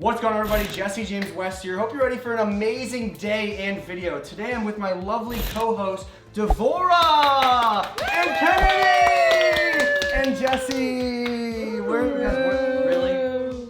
What's going on, everybody? Jesse James West here. Hope you're ready for an amazing day and video. Today I'm with my lovely co-host, Devora and Kennedy and Jesse. We're really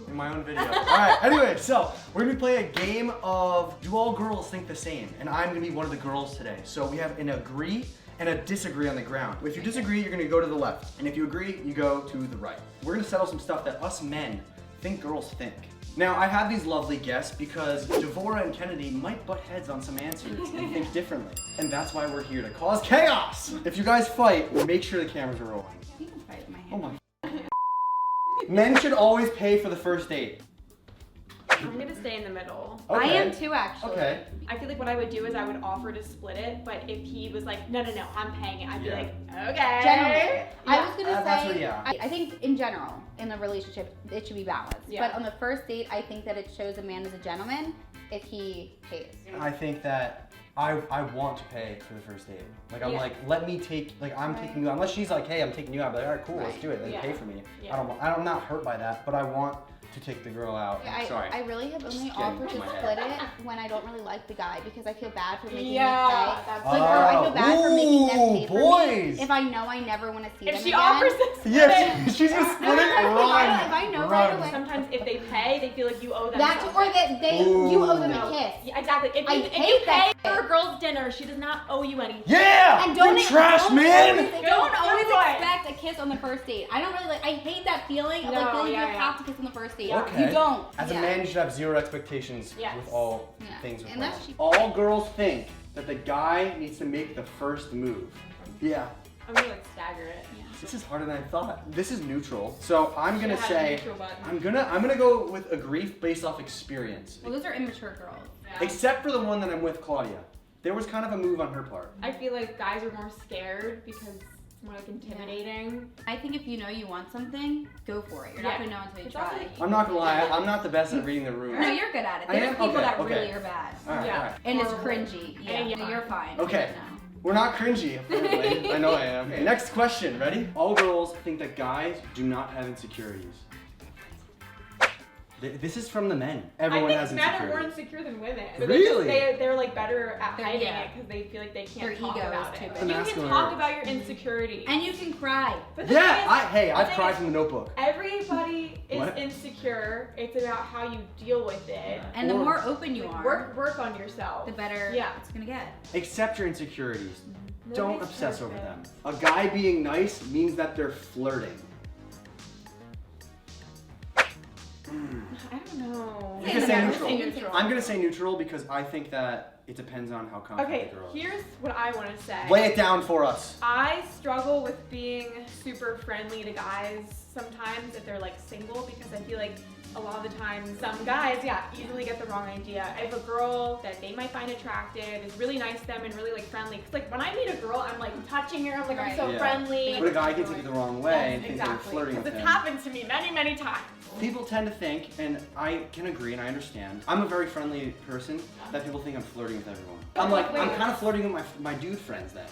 in my own video. All right. Anyway, so we're gonna be playing a game of do all girls think the same? And I'm gonna be one of the girls today. So we have an agree and a disagree on the ground. If you disagree, you're gonna go to the left, and if you agree, you go to the right. We're gonna settle some stuff that us men think girls think. Now, I have these lovely guests because Devora and Kennedy might butt heads on some answers and think differently. And that's why we're here to cause chaos. If you guys fight, make sure the cameras are rolling. You can fight with my hand. Oh my. Men should always pay for the first date. I'm gonna stay in the middle. Okay. I am too, actually. Okay. I feel like what I would do is I would offer to split it, but if he was like, no, I'm paying it, I'd be like, okay. Generally, I was gonna That's say, what, yeah. I think in general, in a relationship, it should be balanced. Yeah. But on the first date, I think that it shows a man is a gentleman if he pays. I think that I want to pay for the first date. Like, I'm like, let me take, like, I'm taking you out. Unless she's like, hey, I'm taking you out. I'll be like, all right, cool, let's do it. Then pay for me. Yeah. I'm not hurt by that, but I want to take the girl out. Yeah, Sorry. I really have only Just getting offered to to my split it when I don't really like the guy because I feel bad for making Yeah, them pay. that's Like, or I feel bad for making them pay for boys. me if I know I never want to see If them she again. offers to split Yeah, it, she's gonna split it. If I know right Run. away. sometimes if they pay, they feel like you owe them That's something. or that they you owe them a kiss. Yeah, exactly. If I you hate pay that. for a girl's dinner, she does not owe you anything. Yeah! And don't you trash man! Don't always Good boy. expect a kiss on the first date. I don't really like. I hate that feeling of like feeling you have to kiss on the first date. Okay. You don't. As a man, you should have zero expectations with all things with And women. that's cheap. All girls think that the guy needs to make the first move. Yeah. I'm gonna like stagger it. This is harder than I thought. This is neutral. So I'm gonna Should've had a say neutral button. I'm gonna go with agree based off experience. Well, those are immature girls. Yeah. Except for the one that I'm with, Claudia. There was kind of a move on her part. I feel like guys are more scared because it's more like intimidating. I think if you know you want something, go for it. You're not gonna know until you It's also try. like- I'm not gonna lie, I'm not the best at reading the room. No, you're good at it. I There's am? people Okay, that okay. really are bad. Alright, Yeah. alright. And it's Horrible. cringy. Yeah, And no, you're fine. Okay. No. We're not cringy, apparently. I know I am. Okay, next question, ready? All girls think that guys do not have insecurities. This is from the men. Everyone has I think men are more insecurities. insecure than women. Really? They're like better at hiding Yeah. it because they feel like they Their can't talk ego is about too it. big. You can Masculine talk urge. about your insecurities. And you can cry. But the Yeah, thing is, I've thing cried is, from the Notebook. Everybody is What? insecure. It's about how you deal with it. And the Or- more open you are, Work on yourself. the better Yeah. it's gonna get. Accept your insecurities. Don't Nobody's obsess over perfect. them. A guy being nice means that they're flirting. I don't know. You can say I'm neutral. gonna say neutral. I'm gonna say neutral because I think that it depends on how confident Okay, the girl is. here's what I want to say. Lay it down for us. I struggle with being super friendly to guys sometimes if they're like single because I feel like a lot of the time some guys, easily get the wrong idea. If a girl that they might find attractive is really nice to them and really like friendly, because like when I meet a girl, I'm like touching her, I'm like I'm so Yeah. friendly. But a guy can take it the wrong way and think they're Exactly. flirting with Because him. it's happened to me many, many times. People tend to think, and I can agree and I understand, I'm a very friendly person, that people think I'm flirting with everyone. I'm like, I'm kind of flirting with my dude friends then.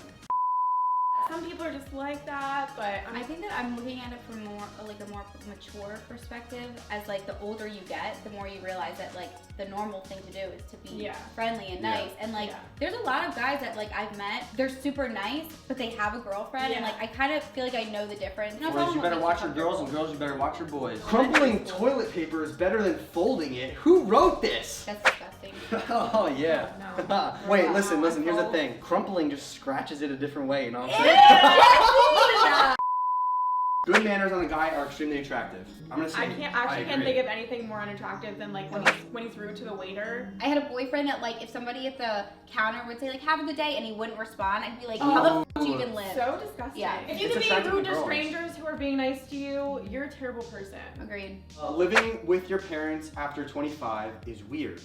Some people are just like that, but I think that I'm looking at it from more like a more mature perspective. As like the older you get, the more you realize that like the normal thing to do is to be friendly and nice. And like there's a lot of guys that like I've met, they're super nice, but they have a girlfriend, and like I kind of feel like I know the difference. No, Boys, you better watch your girls, and girls, you better watch your boys. Crumpling toilet paper is better than folding it. Who wrote this? That's disgusting. Oh yeah. No. Wait, listen. Here's the thing. Crumpling just scratches it a different way. You know what I'm saying? Good manners on a guy are extremely attractive. I'm gonna say. I can't think of anything more unattractive than like when he's rude to the waiter. I had a boyfriend that like if somebody at the counter would say like have a good day and he wouldn't respond, I'd be like, how the f do you even live? So disgusting. Yeah. If you It's can attractive be rude to to girls. strangers who are being nice to you, you're a terrible person. Agreed. Living with your parents after 25 is weird.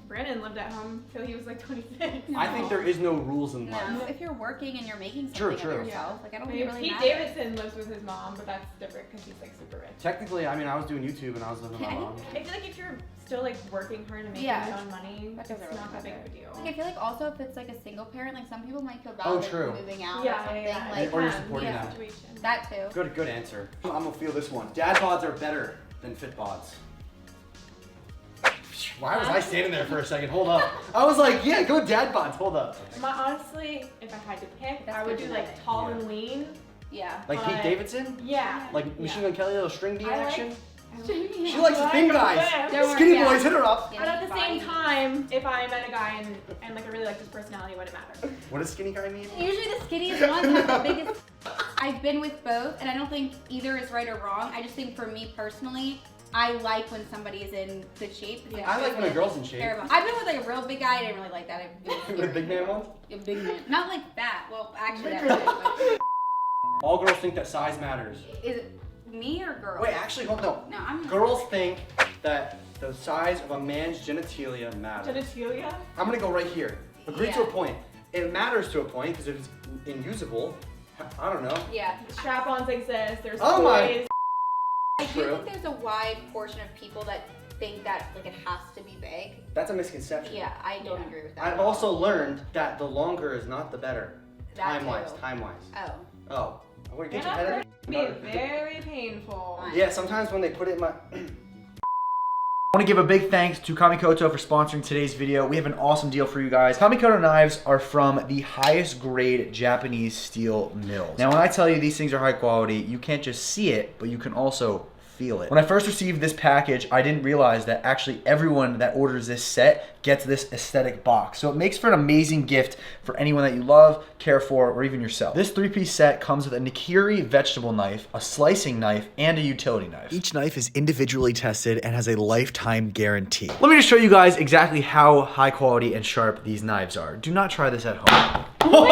Brandon lived at home till he was like 26. I think there is no rules in No, life. if you're working and you're making True, something true. of yourself, like I don't I think it mean, really Pete matters. Davidson lives with his mom, but that's different because he's like super rich. Technically, I mean, I was doing YouTube and I was living with my mom. I feel like if you're still like working hard and making Yeah. your own money, That it's doesn't really not that big matter. of a deal. Like, I feel like also if it's like a single parent, like some people might feel bad Oh, like, true. moving out Yeah, or something. yeah, Like Or you're supporting yeah. them. Situation. That too. Good answer. I'm gonna feel this one. Dad bods are better than fit bods. Why was I standing there for a second? Hold up. I was like, yeah, go dad bods. Hold up. Honestly, if I had to pick, I would do like tall and lean. Yeah. Like Pete Davidson? Yeah. Like Machine Gun Kelly, little string D action? She likes the thin guys. Skinny boys, hit her up. But at the same time, if I met a guy and like I really like his personality, it wouldn't matter. What does skinny guy mean? Usually the skinniest ones have the biggest. I've been with both, and I don't think either is right or wrong. I just think for me personally, I like when somebody is in good shape. Yeah. I like when a girl's in shape. I've been with like a real big guy. I didn't really like that. With big man ones? A big man. Not like that. Well, actually, that's it. All girls think that size matters. Is it me or girls? Wait, actually, hold on. No, I'm. Girls think that the size of a man's genitalia matters. Genitalia? I'm gonna go right here. Agree to a point. It matters to a point because if it's unusable, I don't know. Yeah. Strap-ons exist. There's oh toys. I do think there's a wide portion of people that think that like it has to be big. That's a misconception. Yeah, I don't agree with that. I've also learned that the longer is not the better. That Time-wise. Oh. Oh. I want to get And your head be very painful. Yeah, sometimes when they put it in my... I want to give a big thanks to Kamikoto for sponsoring today's video. We have an awesome deal for you guys. Kamikoto knives are from the highest grade Japanese steel mills. Now when I tell you these things are high quality, you can't just see it, but you can also feel it. When I first received this package, I didn't realize that actually everyone that orders this set gets this aesthetic box. So it makes for an amazing gift for anyone that you love, care for, or even yourself. This 3-piece set comes with a nikiri vegetable knife, a slicing knife, and a utility knife. Each knife is individually tested and has a lifetime guarantee. Let me just show you guys exactly how high quality and sharp these knives are. Do not try this at home. Oh my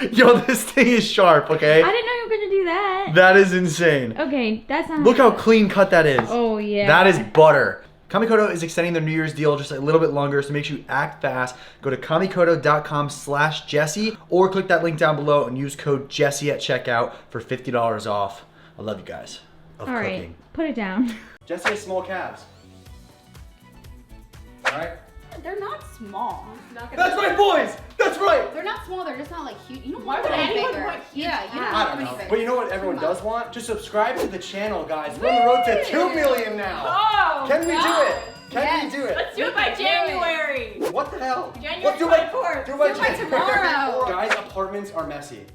god! Yo, this thing is sharp, okay? I didn't know you were gonna do that. That is insane. Okay, that's not. Look how clean cut that is. Oh yeah. That is butter. Kamikoto is extending their New Year's deal just a little bit longer, so make sure you act fast. Go to kamikoto.com/Jesse or click that link down below and use code Jesse at checkout for $50 off. I love you guys. Of All cooking. right, put it down. Jesse has small calves. All right. They're not small. That's right, boys. That's right. They're not small. They're just not like huge. You don't Why want would them any anyone bigger. want huge Yeah, you don't I want don't them know. any bigger. But you know what everyone does want? Just subscribe to the channel, guys. We're on the road to 2 million now. Oh, Can we do God. it? Can we do it? Let's do it by January. What the hell? January Let's do it. 24th. Do it by Do it by January. tomorrow. Guys, apartments are messy.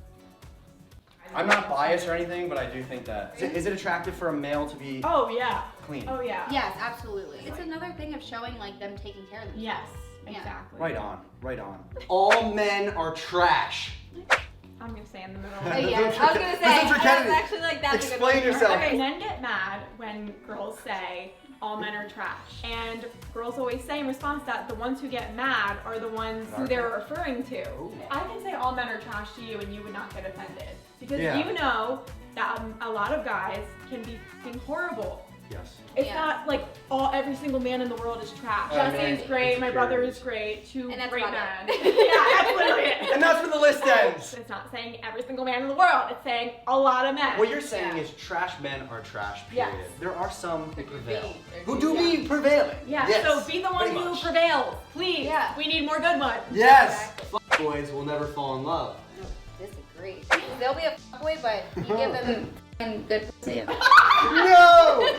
I'm not biased or anything, but I do think that. Is it attractive for a male to be Oh yeah. clean? Oh yeah. Yes, absolutely. It's another thing of showing like them taking care of themselves. Yes. Yeah. Exactly. Right on, right on. All men are trash. I'm gonna say in the middle. Yeah, I was gonna say. This is for Kennedy. That's actually like that's a Explain good one. yourself. Okay, men get mad when girls say all men are trash. And girls always say in response to that the ones who get mad are the ones who they're referring to. Ooh. I can say all men are trash to you and you would not get offended. Because Yeah. you know that a lot of guys can be fucking horrible. Yes. It's not like every single man in the world is trash. Man, Jesse is great, my brother is insecurities. great, two And that's great about men. it. Yeah, that's literally it. And that's where the list ends. It's not saying every single man in the world, it's saying a lot of men. What you're saying is trash men are trash, period. Yes. There are some who prevail. They're Who do be prevailing. Yeah, Yes, so be the one pretty who much. prevails, please. Yeah. We need more good ones. Yes. Boys will never fall in love. Disagree. They'll be a fuckboy, but you give them good pussy. No!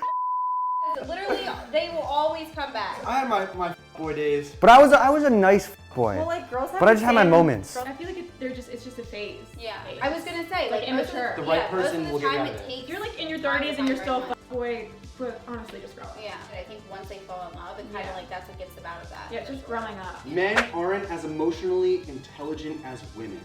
Literally, they will always come back. I had my boy days. But I was a nice boy. Well, like girls have But I the just had my same- moments. I feel like it's just a phase. Yeah, Phase. I was gonna say Like immature. The right most person of will the get you time out of it it. takes. If you're like in your time 30s to and you're find still the a right boy, but honestly, just grow up. Yeah, but I think once they fall in love, it kind of like that's what gets them out of that. Yeah, just growing up. Men aren't as emotionally intelligent as women.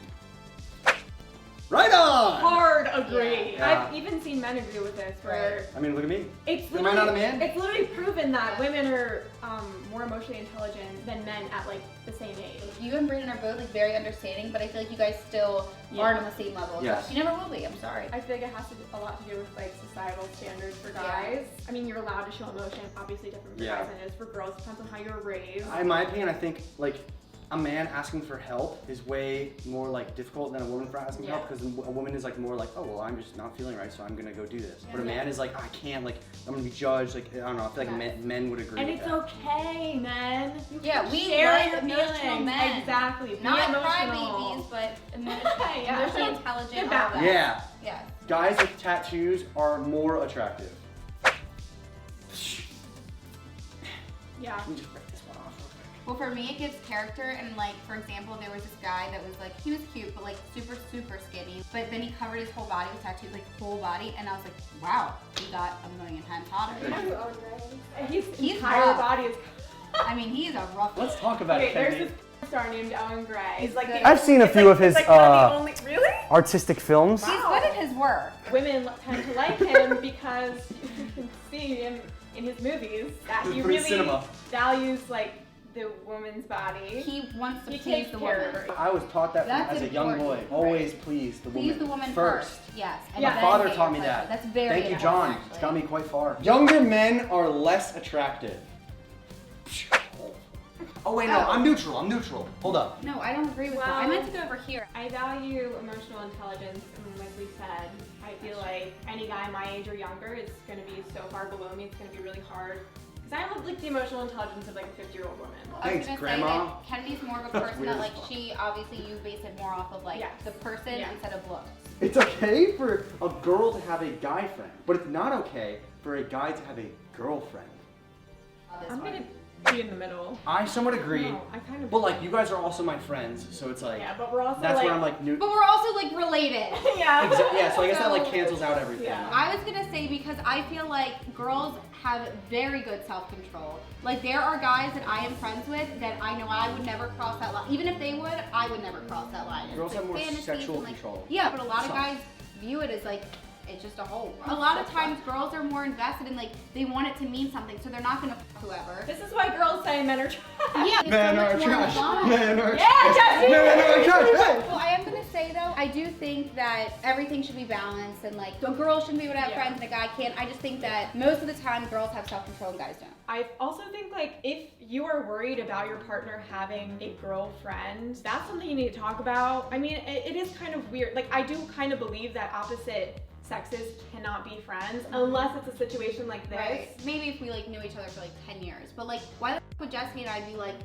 Right on! Hard agree. Yeah. I've even seen men agree with this. Where I mean, look at me. it's Am I not a literally- man? It's literally proven that women are more emotionally intelligent than men at like the same age. You and Brayden are both like very understanding, but I feel like you guys still aren't on the same level. Yes. You never will be. I'm sorry. I feel like it has a lot to do with like societal standards for guys. I mean, you're allowed to show emotion, obviously different for guys than it is for girls. Depends on how you're raised. In my opinion, I think like a man asking for help is way more like difficult than a woman for asking help, because a woman is like more like, oh well, I'm just not feeling right, so I'm gonna go do this. But a man is like, I can't, like I'm gonna be judged. Like I don't know. I feel like men would agree. And with it's that. okay, men. You Yeah, can we share like your emotional feelings. men. Exactly. Be Not emotional. crybabies, but emotionally Yeah. intelligent. Good All balance. that. Yeah. Yeah. Guys with tattoos are more attractive. Yeah. Let me just break this one off real quick. Well, for me, it gives character, and like, for example, there was this guy that was like, he was cute, but like super, super skinny. But then he covered his whole body with tattoos, like whole body, and I was like, wow, he got 1,000,000 times hotter. His He's entire rough. body is. I mean, he's a rough. Let's talk about it, There's Kennedy. this star named Owen Gray. He's like good. I've seen a few of his one of the only, really? artistic films. He's good at his work. Women tend to like him because you can see in his movies that he From really cinema. values like the woman's body. He wants to He please takes the care woman. of her. I was taught that That's as a young boy. important. Always please the woman. Please the woman first. Yes. And Yeah. My then father get taught your me pleasure. that. That's very Thank you, important, John. actually. It's got me quite far. Younger men are less attractive. Oh wait, no, Oh. I'm neutral. Hold up. No, I don't agree with that. I Well- meant to go over here. I value emotional intelligence, and like we said, I feel like any guy my age or younger is going to be so far below me, it's going to be really hard. Because I have like the emotional intelligence of like a 50-year-old woman. I Thanks, was gonna Grandma. say that Kennedy's more of a person Weird that as like fuck. she obviously you base it more off of like Yes. the person Yeah. instead of looks. It's okay for a girl to have a guy friend, but it's not okay for a guy to have a girlfriend. I'm going to be in the middle. I somewhat agree. No, I kind of. But like, you guys are also my friends, so it's like, Yeah, but we're also that's like. where I'm like, But we're also like related. yeah. yeah, so I guess that like So- cancels out everything. Yeah. I was gonna say because I feel like girls have very good self-control. Like there are guys that I am friends with that I know I would never cross that line. Even if they would, I would never cross that line. And Girls it's, have more fantasies sexual and, like, control. Yeah, but a lot of Some. guys view it as like it's just a hole. A lot of times girls are more invested in like they want it to mean something, so they're not gonna f whoever. This is why girls say men are trash. Yeah, it's Men so are much more trash. fun. Men are Yeah, trash. Jesse! Men are trash. Hey! Well, I am gonna say though, I do think that everything should be balanced and like a girl shouldn't be able to have Yeah. friends and a guy can't. I just think that most of the time girls have self-control and guys don't. I also think like if you are worried about your partner having a girlfriend, that's something you need to talk about. I mean, it is kind of weird. Like I do kind of believe that opposite sexes cannot be friends unless it's a situation like this. Right. Maybe if we like knew each other for like 10 years. But like why the f would Jesse and I be like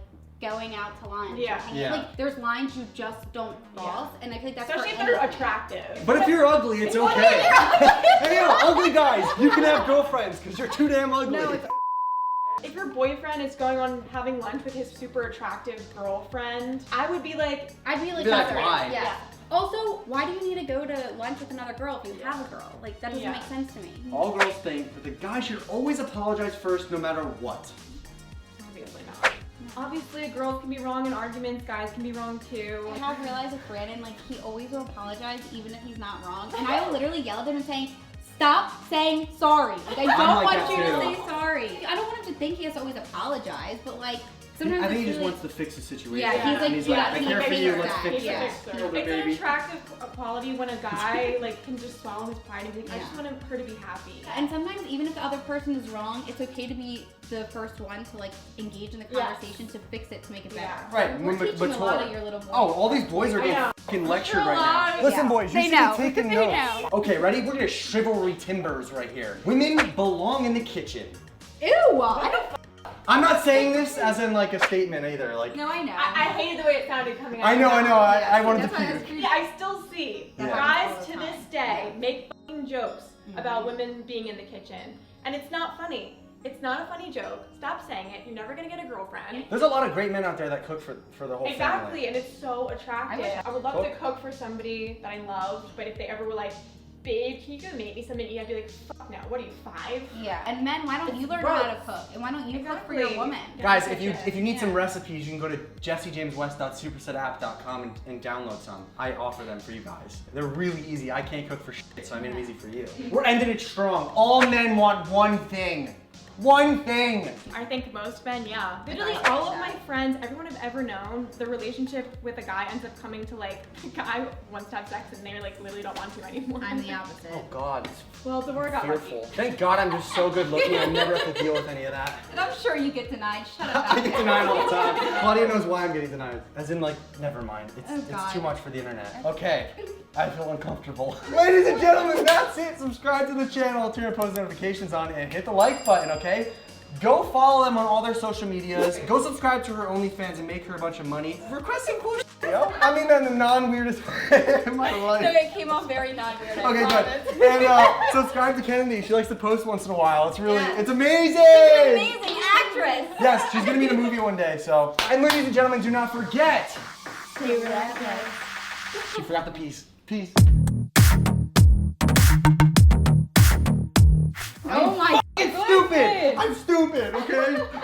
going out to lunch? Yeah. Or hanging- Yeah. Like there's lines you just don't cross and I think that's Especially for if they're anything. attractive. But if you're ugly, it's okay. Hey, yo, ugly guys, you can have girlfriends because you're too damn ugly. No, it's If your boyfriend is going on having lunch with his super attractive girlfriend, I would be like, I'd be like, Be like, sorry. why? Yeah. Also, why do you need to go to lunch with another girl if you have a girl? Like that doesn't Yeah. make sense to me. All girls think that the guy should always apologize first, no matter what. obviously not. Obviously, girls can be wrong in arguments, guys can be wrong too. I have realized with Brandon, like he always will apologize even if he's not wrong. And I will literally yell at him and saying, stop saying sorry. Like I don't like want that you to too. say sorry. I don't want him to think he has to always apologize, but like sometimes I think he it's just really- wants to fix the situation. Yeah, he's and like- he's yeah, like, I he's care like for a you, fixer. let's fix He's a it. fixer. Kill the It's an baby. attractive quality when a guy like can just swallow his pride and be like, I just Yeah. want her to be happy. And sometimes even if the other person is wrong, it's okay to be the first one to like engage in the Yes. conversation to fix it to make it better. Yeah. Right, We're but- teaching a lot but- of your little boys. Oh, all these boys are I getting know. fucking lectured a right lot now. of- Listen, Yeah. boys, you They should know. be taking They notes. know. Okay, ready? We're gonna chivalry timbers right here. Women belong in the kitchen. Ew! I don't. I'm not saying this as in like a statement either. Like, No, I know. I hated the way it sounded coming out. I know. Yeah, I wanted to that's why I was puke. creepy. Yeah, I still see Yeah. guys All the to this time. day make fucking jokes Mhm. about women being in the kitchen, and it's not funny. It's not a funny joke. Stop saying it. You're never gonna get a girlfriend. There's a lot of great men out there that cook for the whole Exactly, family. and it's so attractive. I would love to cook for somebody that I loved, but if they ever were like, babe, can you go make me something to eat? I'd be like, fuck no. What are you, 5? Yeah, and men, why don't you learn Gross. how to cook? And why don't you cook for your Exactly. woman? Yeah. Guys, if you need Yeah. some recipes, you can go to jessejameswest.supersetapp.com and download some. I offer them for you guys. They're really easy. I can't cook for shit, so I made them easy for you. We're ending it strong. All men want one thing. One thing. I think most men, yeah. Literally I all of that. my friends, everyone I've ever known, the relationship with a guy ends up coming to like, a guy wants to have sex and they like literally don't want to anymore. I'm the opposite. Oh God, it's Well, Devorah got fearful. lucky. Thank God I'm just so good looking. I never have to deal with any of that. And I'm sure you get denied. Shut up. I get denied all the time. Claudia knows why I'm getting denied. As in, like, never mind. It's, Oh, it's God. too much for the internet. Okay, I feel uncomfortable. Ladies and gentlemen, that's it. Subscribe to the channel, turn your post notifications on, and hit the like button, okay? Go follow them on all their social medias. Go subscribe to her OnlyFans and make her a bunch of money. Request some cool shit, yo. I mean, in the non-weirdest way in my life. No, it came off very non-weird. I Okay, promise. good. And subscribe to Kennedy. She likes to post once in a while. It's really, Yeah. it's amazing. She's an amazing actress. Yeah, Yes, she's gonna be in a movie one day. So, and ladies and gentlemen, do not forget. She forgot the peace. Peace. Oh my It's stupid. I'm stupid. Okay.